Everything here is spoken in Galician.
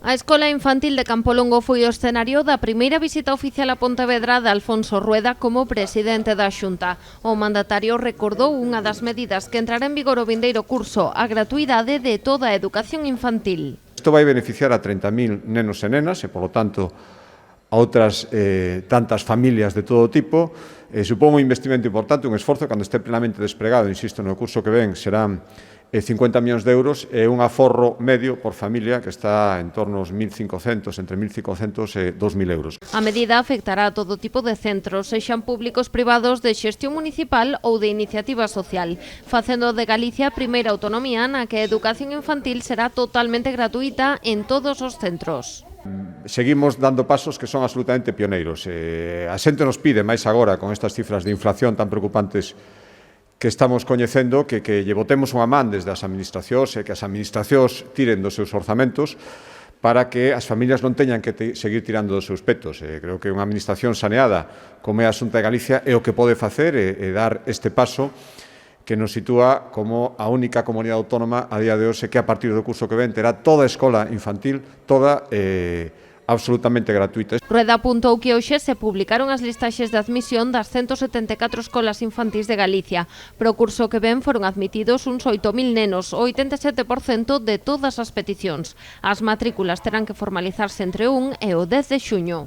A Escola Infantil de Campolongo foi o escenario da primeira visita oficial a Pontevedra de Alfonso Rueda como presidente da Xunta. O mandatario recordou unha das medidas que entrará en vigor o vindeiro curso, a gratuidade de toda a educación infantil. Isto vai beneficiar a 30.000 nenos e nenas e, polo tanto, a outras tantas familias de todo tipo. Supón un investimento importante, un esforzo, cando este plenamente desplegado, insisto, no curso que ven serán 50 millóns de euros e un aforro medio por familia que está en torno aos 1.500, entre 1.500 e 2.000 euros. A medida afectará a todo tipo de centros, sexan públicos privados de xestión municipal ou de iniciativa social, facendo de Galicia a primeira autonomía na que a educación infantil será totalmente gratuita en todos os centros. Seguimos dando pasos que son absolutamente pioneiros. A xente nos pide, máis agora, con estas cifras de inflación tan preocupantes que estamos coñecendo, que lle botemos unha man desde as administracións e que as administracións tiren dos seus orzamentos para que as familias non teñan que seguir tirando dos seus petos. Creo que unha administración saneada como é a Xunta de Galicia é o que pode facer e dar este paso que nos sitúa como a única comunidade autónoma a día de hoxe que a partir do curso que ven terá toda a escola infantil, toda absolutamente gratuita. Rueda apuntou que hoxe se publicaron as listaxes de admisión das 174 escolas infantís de Galicia. Pro curso que ven foron admitidos uns 8.000 nenos, o 87% de todas as peticións. As matrículas terán que formalizarse entre 1 e o 10 de xuño.